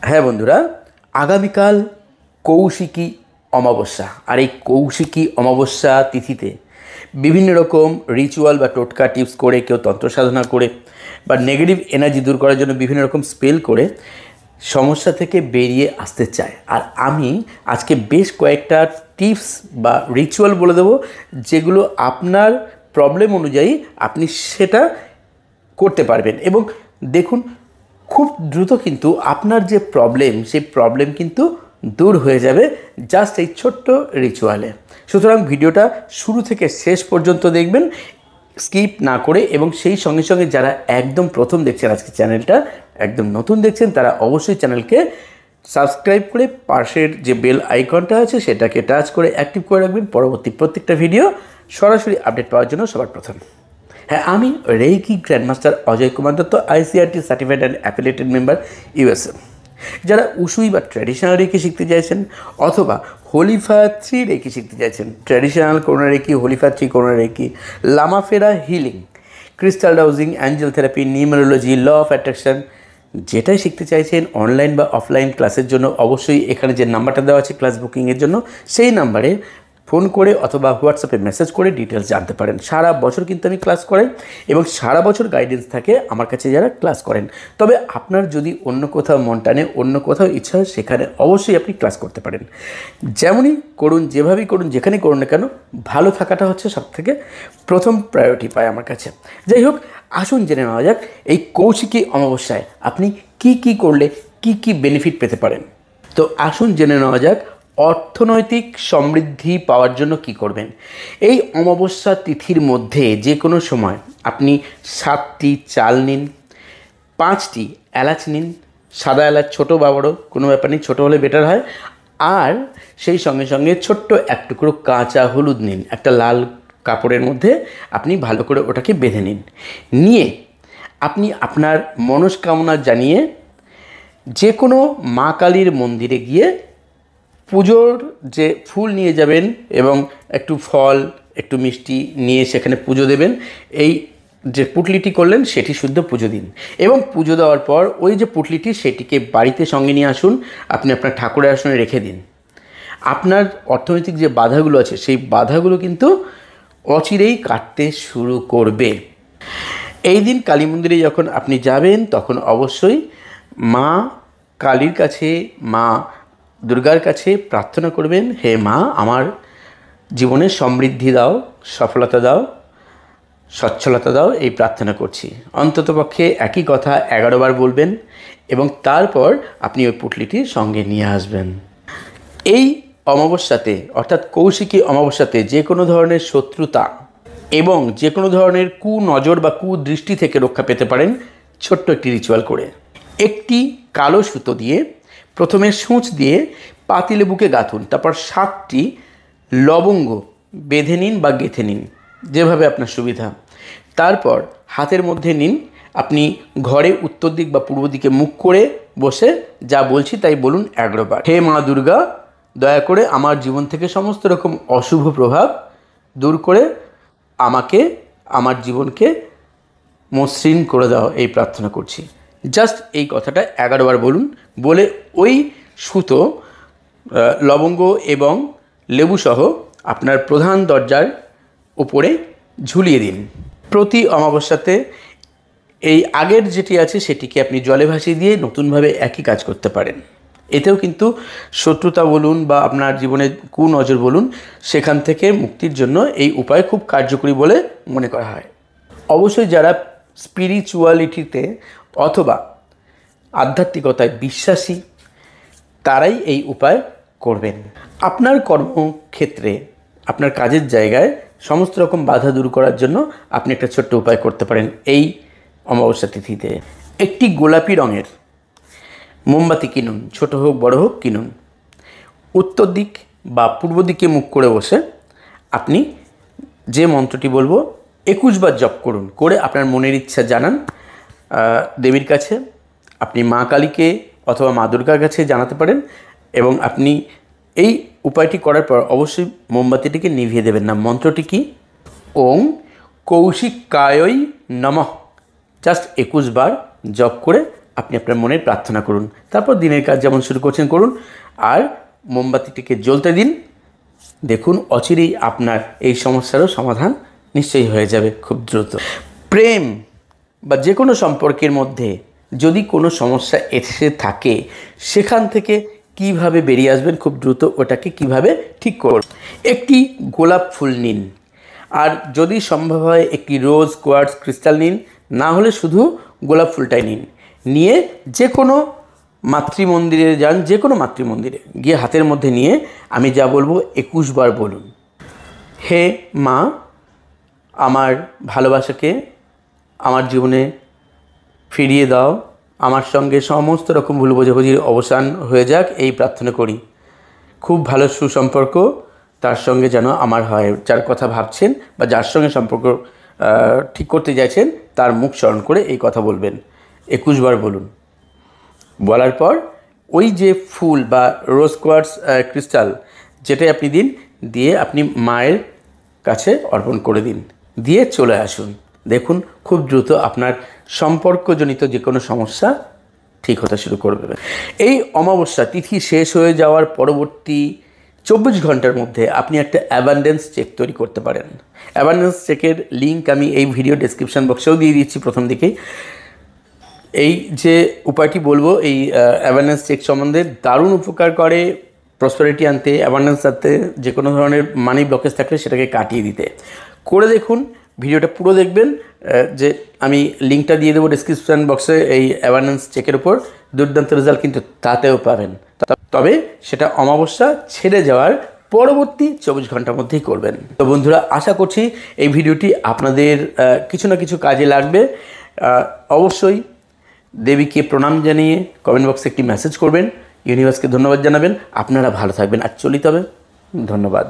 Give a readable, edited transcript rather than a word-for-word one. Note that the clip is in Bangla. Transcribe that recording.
হ্যাঁ বন্ধুরা, আগামীকাল কৌশিকী অমাবস্যা। আর এই কৌশিকী অমাবস্যা তিথিতে বিভিন্ন রকম রিচুয়াল বা টোটকা টিপস করে, কেউ তন্ত্র সাধনা করে বা নেগেটিভ এনার্জি দূর করার জন্য বিভিন্ন রকম স্পেল করে সমস্যা থেকে বেরিয়ে আসতে চায়। আর আমি আজকে বেশ কয়েকটা টিপস বা রিচুয়াল বলে দেবো, যেগুলো আপনার প্রবলেম অনুযায়ী আপনি সেটা করতে পারবেন। এবং দেখুন, খুব দ্রুত কিন্তু আপনার যে প্রবলেম, সেই প্রবলেম কিন্তু দূর হয়ে যাবে জাস্ট এই ছোট্ট রিচুয়ালে। সুতরাং ভিডিওটা শুরু থেকে শেষ পর্যন্ত দেখবেন, স্কিপ না করে। এবং সেই সঙ্গে সঙ্গে যারা একদম প্রথম দেখছেন আজকে চ্যানেলটা, একদম নতুন দেখছেন, তারা অবশ্যই চ্যানেলকে সাবস্ক্রাইব করে পাশের যে বেল আইকনটা আছে সেটাকে টাচ করে অ্যাক্টিভ করে রাখবেন পরবর্তী প্রত্যেকটা ভিডিও সরাসরি আপডেট পাওয়ার জন্য সবার প্রথম। হ্যাঁ, আমি reiki grandmaster Ajay Kumar Dutta, ICRT certified and affiliated member, USA. যারা উসুই বা ট্র্যাডিশনাল রেকি শিখতে চাইছেন অথবা হোলিফায়ার 3 রেকি শিখতে চাইছেন, traditional Karuna reiki, holy fire 3 Karuna reiki, লামাফেরা healing, crystal dowsing, angel therapy, numerology, law of attraction, যেটাই শিখতে চাইছেন অনলাইন বা অফলাইন ক্লাসের জন্য অবশ্যই এখানে যে নাম্বারটা দেওয়া আছে ক্লাস বুকিংয়ের জন্য, সেই নাম্বারে ফোন করে অথবা হোয়াটসঅ্যাপে মেসেজ করে ডিটেলস জানতে পারেন। সারা বছর কিন্তু আমি ক্লাস করাই এবং সারা বছর গাইডেন্স থাকে আমার কাছে যারা ক্লাস করেন। তবে আপনার যদি অন্য কোথাও মন টানে, অন্য কোথাও ইচ্ছা হয়, সেখানে অবশ্যই আপনি ক্লাস করতে পারেন। যেমনই করুন, যেভাবেই করুন, যেখানেই করুন না কেন, ভালো থাকাটা হচ্ছে সবথেকে প্রথম প্রায়োরিটি পায় আমার কাছে। যাই হোক, আসুন জেনে নেওয়া যাক এই কৌশিকী অমাবস্যায় আপনি কি করলে কি বেনিফিট পেতে পারেন। তো আসুন জেনে নেওয়া যাক অর্থনৈতিক সমৃদ্ধি পাওয়ার জন্য কি করবেন। এই অমাবস্যা তিথির মধ্যে যে কোনো সময় আপনি 7টি চাল নিন, 5টি এলাচ নিন, সাদা এলাচ, ছোটো বা বড়ো কোনো ব্যাপার নেই, ছোটো হলে বেটার হয়। আর সেই সঙ্গে সঙ্গে ছোট্ট এক টুকরো কাঁচা হলুদ নিন, একটা লাল কাপড়ের মধ্যে আপনি ভালো করে ওটাকে বেঁধে নিয়ে আপনি আপনার মনস্কামনা জানিয়ে যে কোনো মা কালীর মন্দিরে গিয়ে পুজোর যে ফুল নিয়ে যাবেন এবং একটু ফল, একটু মিষ্টি নিয়ে সেখানে পুজো দেবেন। এই যে পুটলিটি করলেন সেটি শুদ্ধ পুজো দিন এবং পুজো দেওয়ার পর ওই যে পুটলিটি, সেটিকে বাড়িতে সঙ্গে নিয়ে আসুন, আপনি আপনার ঠাকুরের আসনে রেখে দিন। আপনার অর্থনৈতিক যে বাধাগুলো আছে সেই বাধাগুলো কিন্তু অচিরেই কাটতে শুরু করবে। এই দিন কালী মন্দিরে যখন আপনি যাবেন তখন অবশ্যই মা কালীর কাছে, মা দুর্গার কাছে প্রার্থনা করবেন, হে মা, আমার জীবনে সমৃদ্ধি দাও, সফলতা দাও, সচ্ছলতা দাও, এই প্রার্থনা করছি। অন্ততপক্ষে একই কথা 11 বার বলবেন এবং তারপর আপনি ওই পুটলিটি সঙ্গে নিয়ে আসবেন। এই অমাবস্যাতে অর্থাৎ কৌশিকী অমাবস্যাতে যে কোনো ধরনের শত্রুতা এবং যে কোনো ধরনের কুনজর বা কুদৃষ্টি থেকে রক্ষা পেতে পারেন ছোট্ট একটি রিচুয়াল করে। একটি কালো সুতো দিয়ে প্রথমে সূঁচ দিয়ে পাতিলেবুকে গাঁথুন, তারপর 7টি লবঙ্গ বেঁধে নিন বা গেঁথে নিন, যেভাবে আপনার সুবিধা। তারপর হাতের মধ্যে নিন, আপনি ঘরে উত্তর দিক বা পূর্ব দিকে মুখ করে বসে যা বলছি তাই বলুন 11 বার। হে মা দুর্গা, দয়া করে আমার জীবন থেকে সমস্ত রকম অশুভ প্রভাব দূর করে আমাকে, আমার জীবনকে মসৃণ করে দাও, এই প্রার্থনা করছি। জাস্ট এই কথাটা 11 বার বলুন। বলে ওই সুতো লবঙ্গ এবং লেবুসহ আপনার প্রধান দরজার উপরে ঝুলিয়ে দিন। প্রতি অমাবস্যাতে এই আগের যেটি আছে সেটিকে আপনি জলে ভাসিয়ে দিয়ে নতুনভাবে একই কাজ করতে পারেন। এতেও কিন্তু শত্রুতা বলুন বা আপনার জীবনে কুনজর বলুন, সেখান থেকে মুক্তির জন্য এই উপায় খুব কার্যকরী বলে মনে করা হয়। অবশ্যই যারা স্পিরিচুয়ালিটিতে অথবা আধ্যাত্মিকতায় বিশ্বাসী তারাই এই উপায় করবেন। আপনার কর্মক্ষেত্রে, আপনার কাজের জায়গায় সমস্ত রকম বাধা দূর করার জন্য আপনি একটা ছোট্ট উপায় করতে পারেন। এই অমাবস্যা তিথিতে একটি গোলাপি রঙের মোমবাতি কিনুন, ছোট হোক বড় হোক কিনুন। উত্তর দিক বা পূর্ব দিকে মুখ করে বসে আপনি যে মন্ত্রটি বলবো 21 বার জপ করুন, করে আপনার মনের ইচ্ছা জানান দেবীর কাছে। আপনি মা কালীকে অথবা মা দুর্গার কাছে জানাতে পারেন এবং আপনি এই উপায়টি করার পর অবশ্যই মোমবাতিটিকে নিভিয়ে দেবেন না। মন্ত্রটি কি? ওং কৌশিকায়ই নমঃ। জাস্ট 21 বার জপ করে আপনি আপনার মনের প্রার্থনা করুন, তারপর দিনের কাজ যেমন শুরু করছেন করুন, আর মোমবাতিটিকে জ্বলতে দিন। দেখুন অচিরেই আপনার এই সমস্যারও সমাধান নিশ্চয়ই হয়ে যাবে খুব দ্রুত। প্রেম বা যে কোনো সম্পর্কের মধ্যে যদি কোনো সমস্যা এসে থাকে, সেখান থেকে কিভাবে বেরিয়ে আসবেন খুব দ্রুত, ওটাকে কিভাবে ঠিক করবেন। একটি গোলাপ ফুল নিন, আর যদি সম্ভব হয় একটি রোজ কোয়ার্টজ ক্রিস্টাল নিন, না হলে শুধু গোলাপ ফুলটাই নিন। নিয়ে যে কোনো মাতৃমন্দিরে যান, যে কোনো মাতৃমন্দিরে গিয়ে হাতের মধ্যে নিয়ে আমি যা বলবো 21 বার বলুন। হে মা, আমার ভালোবাসাকে আমার জীবনে ফিরিয়ে দাও, আমার সঙ্গে সমস্ত রকম ভুল বোঝাবুঝির অবসান হয়ে যাক, এই প্রার্থনা করি। খুব ভালো সুসম্পর্ক তার সঙ্গে যেন আমার হয়, যার কথা ভাবছেন বা যার সঙ্গে সম্পর্ক ঠিক করতে চাইছেন তার মুখ স্মরণ করে এই কথা বলবেন। 21 বার বলুন। বলার পর ওই যে ফুল বা রোজ কোয়ার্টজ ক্রিস্টাল যেটাই আপনি দিন, দিয়ে আপনি মায়ের কাছে অর্পণ করে দিন, দিয়ে চলে আসুন। দেখুন খুব দ্রুত আপনার সম্পর্কজনিত যে কোনো সমস্যা ঠিক হতে শুরু করবে। এই অমাবস্যা তিথি শেষ হয়ে যাওয়ার পরবর্তী 24 ঘন্টার মধ্যে আপনি একটা অ্যাবান্ডেন্স চেক তৈরি করতে পারেন। অ্যাবান্ডেন্স চেকের লিঙ্ক আমি এই ভিডিও ডেসক্রিপশন বক্সেও দিয়ে দিচ্ছি প্রথম দিকেই। এই যে উপায়টি বলবো, এই অ্যাওয়ারনেস চেক সম্বন্ধে দারুণ উপকার করে প্রসপারিটি আনতে, অ্যাওয়ারনেস আনতে, যে কোনো ধরনের মানি ব্লকেজ থাকলে সেটাকে কাটিয়ে দিতে। করে দেখুন, ভিডিওটা পুরো দেখবেন, যে আমি লিঙ্কটা দিয়ে দেবো ডেসক্রিপশন বক্সে এই অ্যাওয়ারনেস চেকের উপর। দুর্দান্ত রেজাল্ট কিন্তু তাতেও পাবেন, তবে সেটা অমাবস্যা ছেড়ে যাওয়ার পরবর্তী 24 ঘন্টার মধ্যেই করবেন। তো বন্ধুরা, আশা করছি এই ভিডিওটি আপনাদের কিছু না কিছু কাজে লাগবে। অবশ্যই দেবীকে প্রণাম জানিয়ে কমেন্ট বক্সে একটি মেসেজ করবেন, ইউনিভার্সকে ধন্যবাদ জানাবেন। আপনারা ভালো থাকবেন, আর চলিত হবে। ধন্যবাদ।